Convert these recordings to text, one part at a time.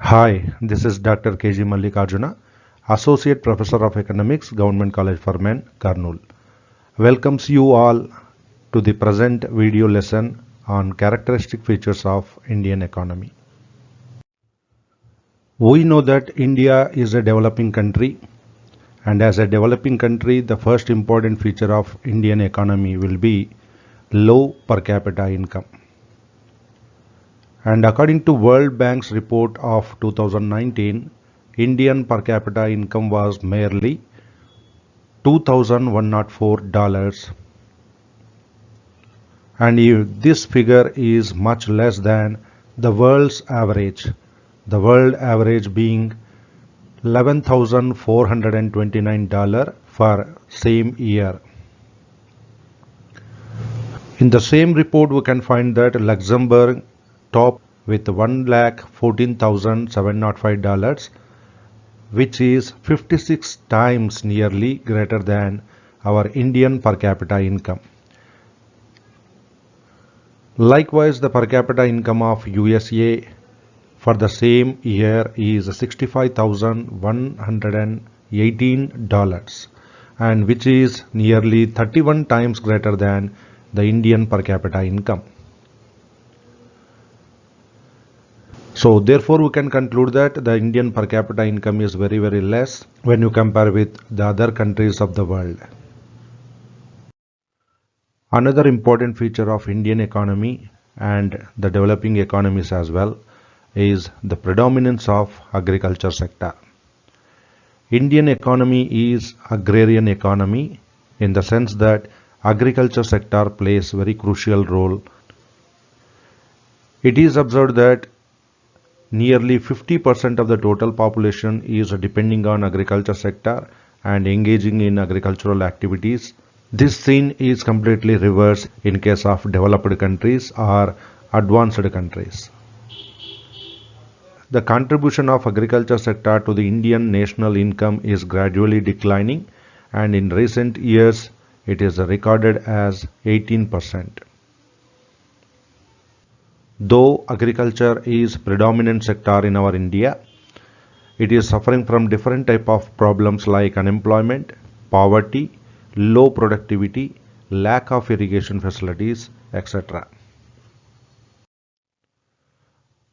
Hi, this is Dr. KG Mallikarjuna, Associate Professor of Economics, Government College for Men, Kurnool. Welcomes you all to the present video lesson on characteristic features of Indian economy. We know that India is a developing country, and as a developing country, the first important feature of Indian economy will be low per capita income. And according to World Bank's report of 2019, Indian per capita income was merely $2,104, and this figure is much less than the world's average, the world average being $11,429 for same year. In the same report, we can find that Luxembourg top with $1,14,705, which is 56 times nearly greater than our Indian per capita income. Likewise, the per capita income of USA for the same year is $65,118, and which is nearly 31 times greater than the Indian per capita income. So therefore we can conclude that the Indian per capita income is very less when you compare with the other countries of the world. Another important feature of Indian economy and the developing economies as well is the predominance of agriculture sector. Indian economy is agrarian economy in the sense that agriculture sector plays very crucial role. It is observed that nearly 50% of the total population is depending on agriculture sector and engaging in agricultural activities. This scene is completely reversed in case of developed countries or advanced countries. The contribution of agriculture sector to the Indian national income is gradually declining, and in recent years it is recorded as 18%. Though agriculture is predominant sector in our India, it is suffering from different type of problems like unemployment, poverty, low productivity, lack of irrigation facilities, etc.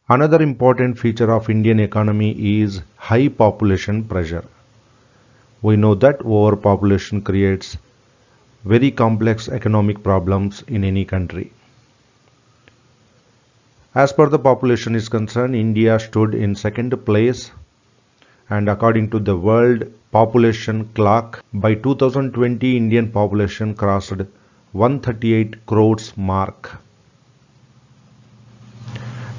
Another important feature of Indian economy is high population pressure. We know that overpopulation creates very complex economic problems in any country. As per the population is concerned, India stood in second place, and according to the World Population Clock, by 2020 Indian population crossed 138 crores mark.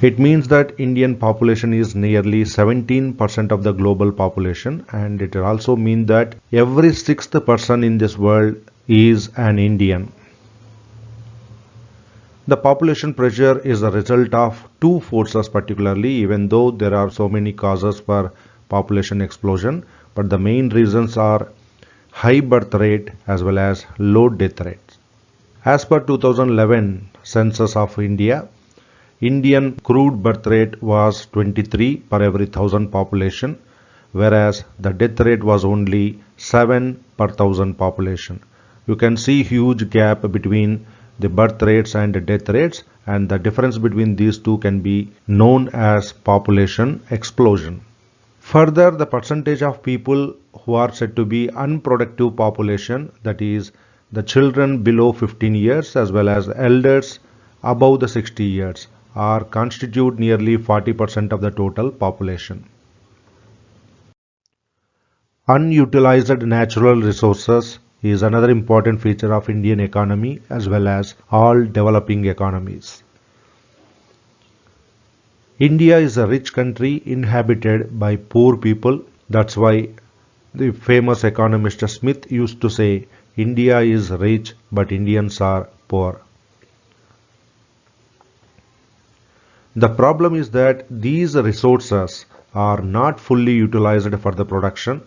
It means that Indian population is nearly 17% of the global population, and it also means that every sixth person in this world is an Indian. The population pressure is a result of two forces particularly, even though there are so many causes for population explosion, but the main reasons are high birth rate as well as low death rates. As per 2011 census of India, Indian crude birth rate was 23 per every 1,000 population, whereas the death rate was only 7 per 1,000 population. You can see huge gap between the birth rates and the death rates, and the difference between these two can be known as population explosion. Further, the percentage of people who are said to be unproductive population, that is the children below 15 years as well as elders above the 60 years, are constitute nearly 40% of the total population. Unutilized natural resources is another important feature of Indian economy as well as all developing economies. India is a rich country inhabited by poor people. That's why the famous economist Smith used to say, India is rich but Indians are poor. The problem is that these resources are not fully utilized for the production.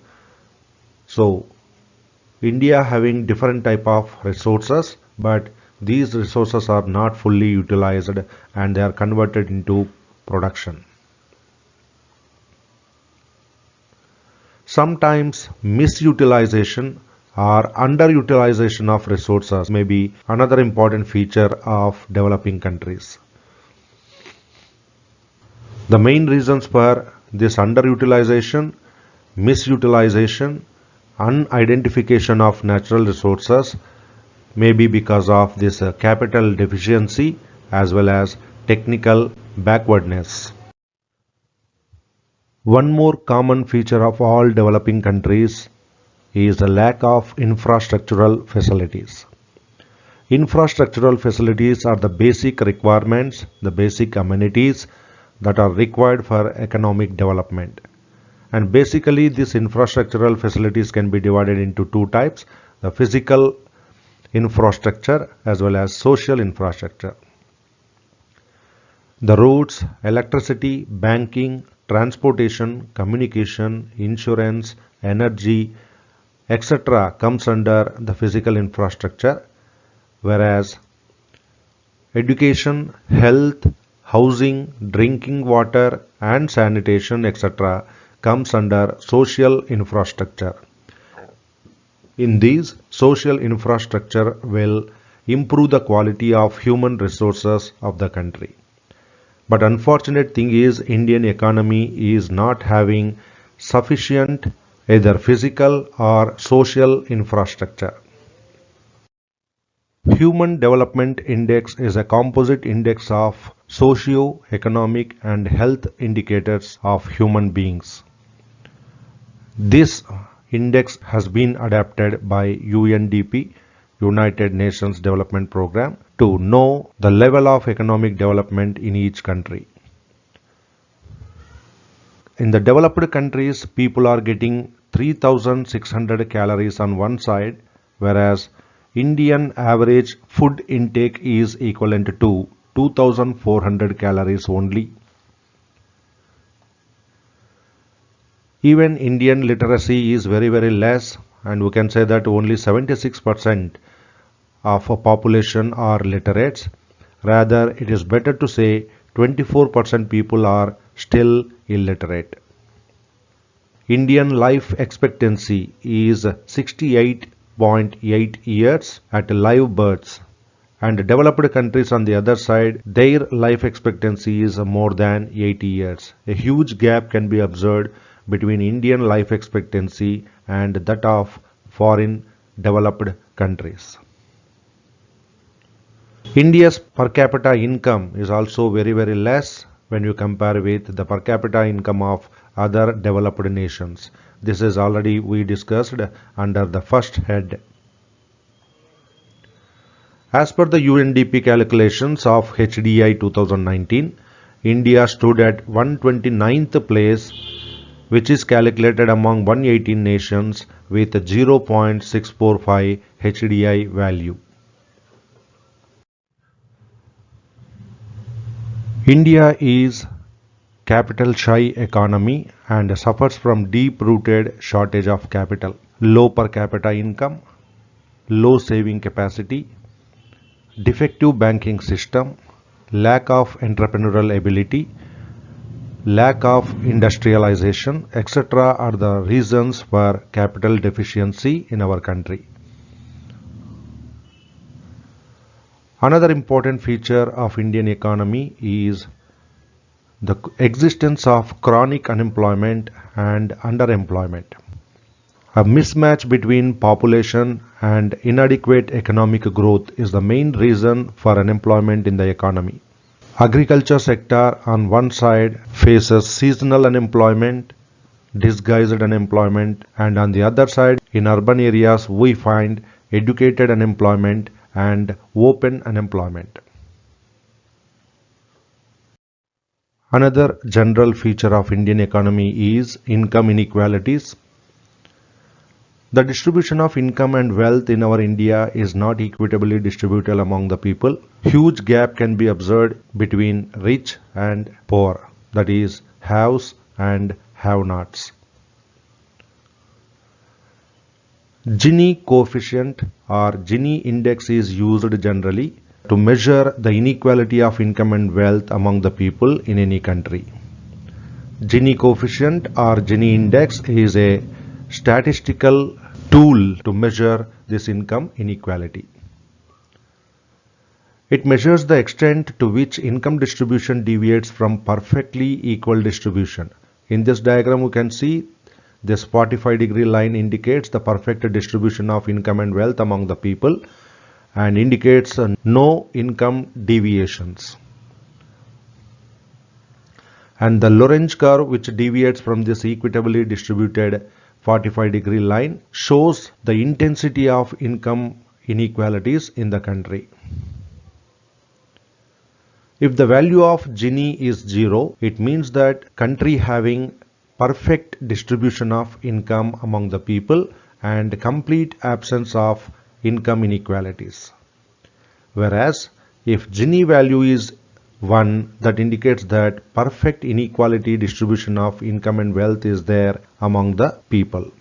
So India having different type of resources, but these resources are not fully utilized and they are converted into production. Sometimes misutilization or underutilization of resources may be another important feature of developing countries. The main reasons for this underutilization, misutilization, unidentification of natural resources may be because of this capital deficiency as well as technical backwardness. One more common feature of all developing countries is the lack of infrastructural facilities. Infrastructural facilities are the basic requirements, the basic amenities that are required for economic development. And basically, these infrastructural facilities can be divided into two types: the physical infrastructure as well as social infrastructure. The roads, electricity, banking, transportation, communication, insurance, energy, etc. comes under the physical infrastructure, whereas education, health, housing, drinking water and sanitation, etc. comes under social infrastructure. In these, social infrastructure will improve the quality of human resources of the country. But unfortunate thing is, Indian economy is not having sufficient either physical or social infrastructure. Human Development Index is a composite index of socio-economic and health indicators of human beings. This index has been adapted by UNDP, United Nations Development Programme, to know the level of economic development in each country. In the developed countries, people are getting 3,600 calories on one side, whereas Indian average food intake is equivalent to 2,400 calories only. Even Indian literacy is very less, and we can say that only 76% of a population are literates. Rather, it is better to say 24% people are still illiterate. Indian life expectancy is 68.8 years at live births, and developed countries on the other side, their life expectancy is more than 80 years. A huge gap can be observed between Indian life expectancy and that of foreign developed countries. India's per capita income is also very less when you compare with the per capita income of other developed nations. This is already we discussed under the first head. As per the UNDP calculations of HDI 2019, India stood at 129th place, which is calculated among 118 nations with 0.645 HDI value. India is capital shy economy and suffers from deep-rooted shortage of capital, low per capita income, low saving capacity, defective banking system, lack of entrepreneurial ability, lack of industrialization, etc. are the reasons for capital deficiency in our country. Another important feature of Indian economy is the existence of chronic unemployment and underemployment. A mismatch between population and inadequate economic growth is the main reason for unemployment in the economy. Agriculture sector on one side faces seasonal unemployment, disguised unemployment, and on the other side in urban areas we find educated unemployment and open unemployment. Another general feature of Indian economy is income inequalities. The distribution of income and wealth in our India is not equitably distributed among the people. Huge gap can be observed between rich and poor, that is, haves and have-nots. Gini coefficient or Gini index is used generally to measure the inequality of income and wealth among the people in any country. Gini coefficient or Gini index is a statistical tool to measure this income inequality. It measures the extent to which income distribution deviates from perfectly equal distribution. In this diagram, we can see this 45-degree line indicates the perfect distribution of income and wealth among the people and indicates no income deviations. And the Lorenz curve, which deviates from this equitably distributed 45-degree line, shows the intensity of income inequalities in the country. If the value of Gini is 0, it means that country having perfect distribution of income among the people and complete absence of income inequalities. Whereas if Gini value is 1, that indicates that perfect inequality distribution of income and wealth is there among the people.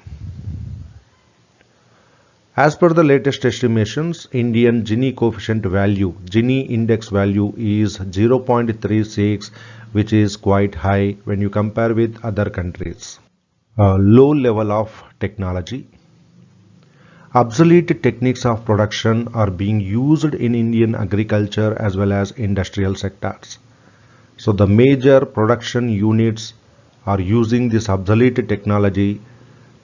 As per the latest estimations, Indian Gini coefficient value, Gini index value is 0.36, which is quite high when you compare with other countries. Low level of technology. Obsolete techniques of production are being used in Indian agriculture as well as industrial sectors. So the major production units are using this obsolete technology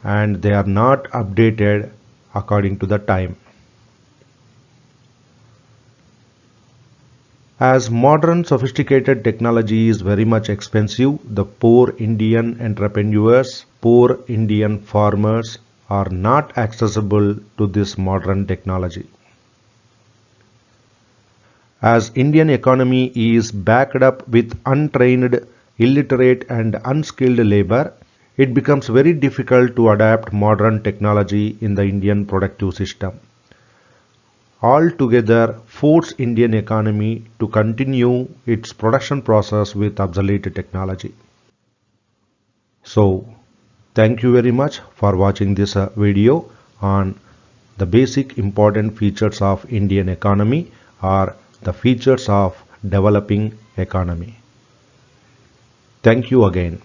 and they are not updated according to the time. As modern sophisticated technology is very much expensive, the poor Indian entrepreneurs, poor Indian farmers are not accessible to this modern technology. As Indian economy is backed up with untrained, illiterate and unskilled labor, it becomes very difficult to adapt modern technology in the Indian productive system. Altogether, force Indian economy to continue its production process with obsolete technology. So, thank you very much for watching this video on the basic important features of Indian economy or the features of developing economy. Thank you again.